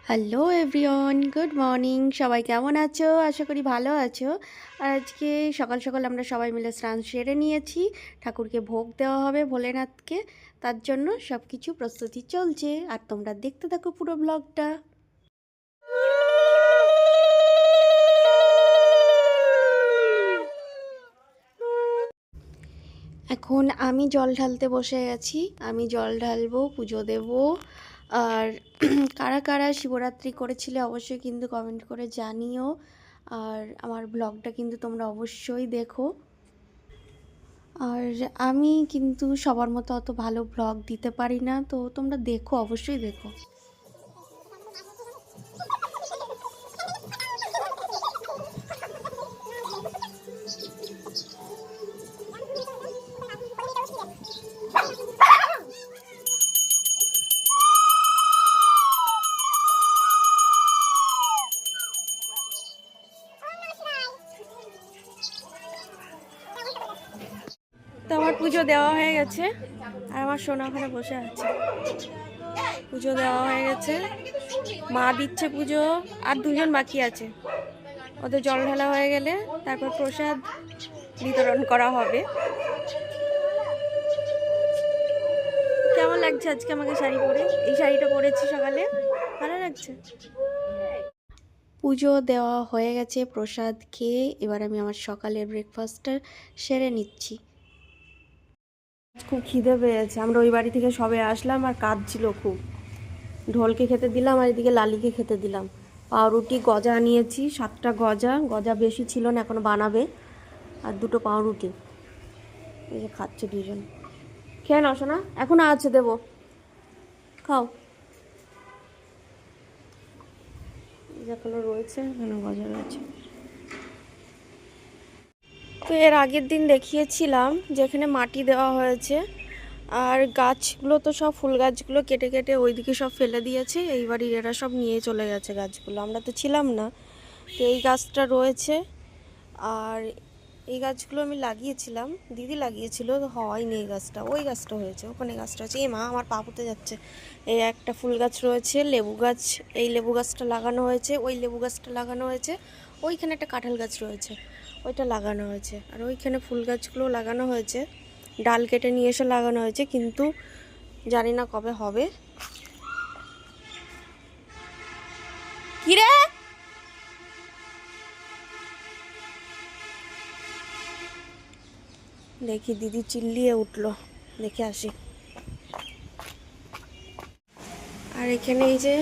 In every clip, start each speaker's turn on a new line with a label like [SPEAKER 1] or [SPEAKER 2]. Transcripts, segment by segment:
[SPEAKER 1] Hello everyone, good morning. সবাই কেমন আছো? আশা করি ভালো আছো। আর আজকে সকাল সকাল আমরা সবাই মিলে স্নান সেরে নিয়েছি। ঠাকুরকে ভোগ দেওয়া হবে ভোলেনাথকে। তার জন্য সব কিছু প্রস্তুতি চলছে। আর তোমরা দেখতে থাকো পুরো ব্লগটা। এখন আমি জল ঢালতে বসে গেছি। আমি জল ঢালবো, পুজো দেব। আর কারা কারা শিবরাত্রি করেছিলে অবশ্যই কিন্তু কমেন্ট করে জানিও। আর আমার ব্লগটা কিন্তু তোমরা অবশ্যই দেখো। আর আমি কিন্তু সবার মতো অত ভালো ব্লগ দিতে পারি না, তো তোমরা দেখো, অবশ্যই দেখো। তো আমার পুজো দেওয়া হয়ে গেছে, আর আমার সোনা ওখানে বসে আছে। পুজো দেওয়া হয়ে গেছে, মা দিচ্ছে পুজো, আর দুজন বাকি আছে। ওদের জল ঢালা হয়ে গেলে তারপর প্রসাদ বিতরণ করা হবে। কেমন লাগছে আজকে আমাকে শাড়ি পরে? এই শাড়িটা পরেছি সকালে, ভালো লাগছে। পুজো দেওয়া হয়ে গেছে, প্রসাদ খেয়ে এবার আমি আমার সকালের ব্রেকফাস্টটা সেরে নিচ্ছি। খুব খিদে পেয়েছে, আমরা ওই বাড়ি থেকে সবে আসলাম আর কাজ ছিল খুব। ঢোলকে খেতে দিলাম আর এদিকে লালিকে খেতে দিলাম। পাউরুটি গজা নিয়েছি, 7টা গজা। গজা বেশি ছিল না, এখনো বানাবে। আর 2টো পাউরুটি। এই যে খাচ্ছে দুজন। খেয়ে নাও শোনা, এখনো আছে, দেবো, খাও। এখনো রয়েছে, এখনো গজা রয়েছে। তো এর আগের দিন দেখিয়েছিলাম যেখানে মাটি দেওয়া হয়েছে, আর গাছগুলো তো সব ফুল গাছগুলো কেটে কেটে ওইদিকে সব ফেলে দিয়েছে। এই বাড়ির এরা সব নিয়ে চলে গেছে গাছগুলো, আমরা তো ছিলাম না। তো এই গাছটা রয়েছে, আর এই গাছগুলো আমি লাগিয়েছিলাম, দিদি লাগিয়েছিল, হয়নি এই গাছটা। ওই গাছটা হয়েছে, ওখানে গাছটা হচ্ছে। এই মা, আমার পা পুঁতে যাচ্ছে। এই একটা ফুল গাছ রয়েছে, লেবু গাছ, এই লেবু গাছটা লাগানো হয়েছে, ওই লেবু গাছটা লাগানো হয়েছে। ওইখানে একটা কাঁঠাল গাছ রয়েছে, ওইটা লাগানো হয়েছে। আর ওইখানে ফুল গাছগুলো লাগানো হয়েছে, ডাল কেটে নিয়ে এসে লাগানো হয়েছে, কিন্তু জানি না কবে হবে। কি রে? দেখি, দিদি চিল্লিয়ে উঠলো, দেখে আসি। আর এখানে এই যে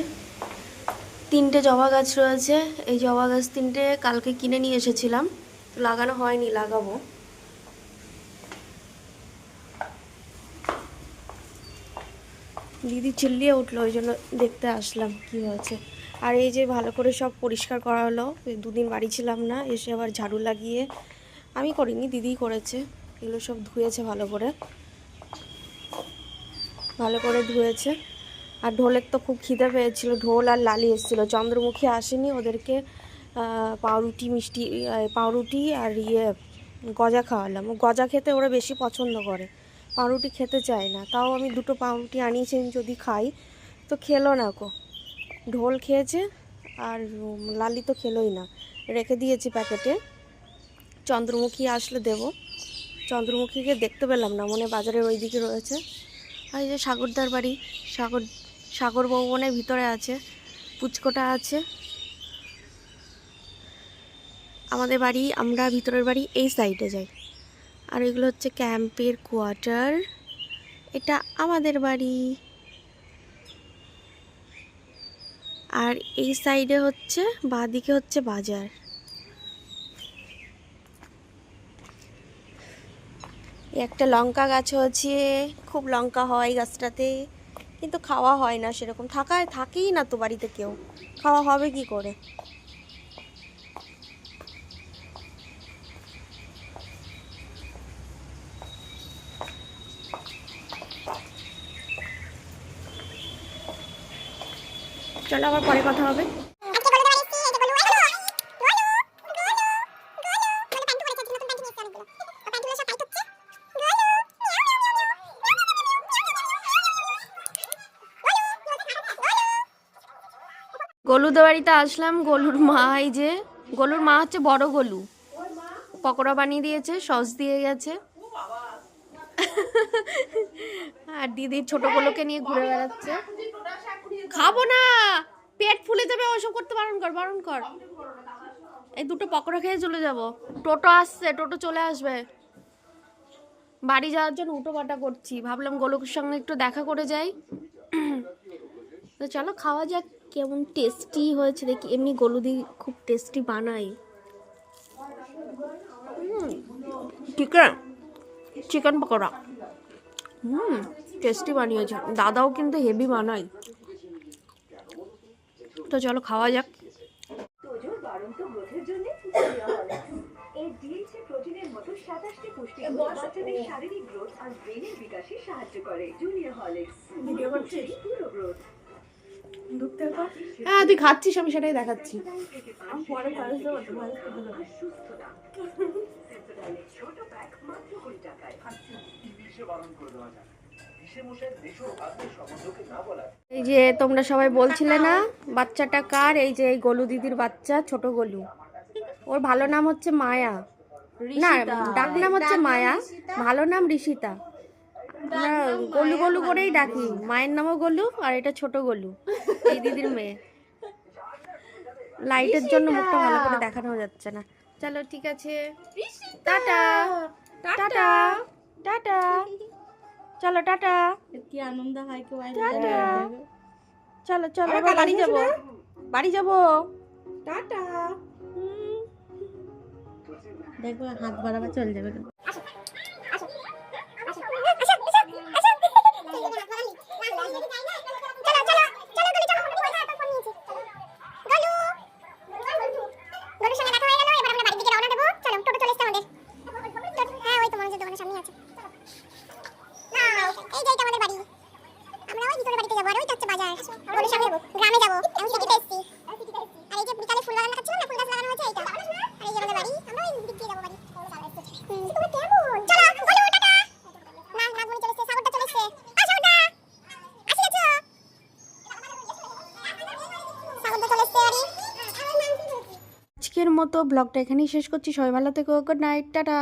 [SPEAKER 1] 3টে জবা গাছ রয়েছে। এই জবা গাছ 3টে কালকে কিনে নিয়ে এসেছিলাম, লাগানো হয়নি, লাগাবো। দিদি চিল্লিয়ে উঠলো, ওই জন্য দেখতে আসলাম কি হয়েছে। আর এই যে ভালো করে সব পরিষ্কার করা হলো। 2 দিন বাড়ি ছিলাম না, এসে আবার ঝাড়ু লাগিয়ে, আমি করিনি, দিদিই করেছে। এগুলো সব ধুয়েছে ভালো করে, ভালো করে ধুয়েছে। আর ঢোলের তো খুব খিদে পেয়েছিল, ঢোল আর লালি এসেছিলো, চন্দ্রমুখী আসেনি। ওদেরকে পাউরুটি, মিষ্টি, পাউরুটি আর গজা খাওয়ালাম। গজা খেতে ওরা বেশি পছন্দ করে, পাউরুটি খেতে চায় না। তাও আমি 2টো পাউরুটি আনিয়েছি, যদি খাই তো খেলো না কো। ঢোল খেয়েছে, আর লালি তো খেলোই না, রেখে দিয়েছি প্যাকেটে। চন্দ্রমুখী আসলে দেব। চন্দ্রমুখীকে দেখতে পেলাম না, মনে বাজারের ওই দিকে রয়েছে। আর এই যে সাগরদার বাড়ি, সাগর সাগর ভবনের ভিতরে আছে, পুচকোটা আছে। আমাদের বাড়ি, আমরা ভিতরের বাড়ি এই সাইডে যাই। আর এগুলো হচ্ছে ক্যাম্পের কোয়ার্টার। এটা আমাদের বাড়ি। আর এই সাইডে হচ্ছে, বাঁদিকে হচ্ছে বাজার। একটা লঙ্কা গাছ হয়েছে, খুব লঙ্কা হয় গাছটাতে, কিন্তু খাওয়া হয় না সেরকম। থাকেই না তো বাড়িতে কেউ, খাওয়া হবে কি করে? চলো আবার পরে কথা হবে। গলুদের বাড়িতে আসলাম। গলুর মা, এই যে গলুর মা হচ্ছে বড় গলু, পকোড়া বানিয়ে দিয়েছে, সস দিয়ে গেছে। আর দিদি ছোট গলুকে নিয়ে ঘুরে বেড়াচ্ছে। খাবো না, পেট ফুলে যাবে, ওসব করতে বারণ কর, বারণ কর। এই দুটো পকোড়া খেয়ে চলে যাব। টোটো আসছে, টোটো চলে আসবে। বাড়ি যাওয়ার জন্য উটো পাটা করছি, ভাবলাম গোলুর সঙ্গে একটু দেখা করে যাই। তো চলো খাওয়া যাক, কেমন টেস্টি হয়েছে দেখি। এমনি গোলুদি খুব টেস্টি বানাই। চিকেন চিকেন পকোড়া টেস্টি বানিয়েছে। দাদাও কিন্তু হেভি বানাই। তো চলো খাওয়া যাক। হ্যাঁ তুই খাচ্ছিস, আমি সেটাই দেখাচ্ছি। এই যে তোমরা সবাই বলছিলে না বাচ্চাটা কার, এই যে এই গোলু দিদির বাচ্চা, ছোট গোলু। ওর ভালো নাম হচ্ছে মায়া, না ডাক নাম হচ্ছে মায়া, ভালো নাম ঋষিতা। আমরা গোলু গোলু করেই ডাকি, মায়ের নামও গোলু, আর এটা ছোট গোলু, এই দিদির মেয়ে। লাইটের জন্য মুখটা ভালো করে দেখানো যাচ্ছে না। চলো ঠিক আছে, টাটা টাটা টাটা, চলো টাটা।
[SPEAKER 2] কি আনন্দ হয় কেউ
[SPEAKER 1] টাটা, চলো চলো এবার বাড়ি যাবো, বাড়ি যাবো, টাটা।
[SPEAKER 2] দেখো হাত বাড়াবা চলে যাবে।
[SPEAKER 1] আজকের মতো ব্লগটা এখানেই শেষ করছি। সবাই ভালো থেকো, গুড নাইট, টাটা।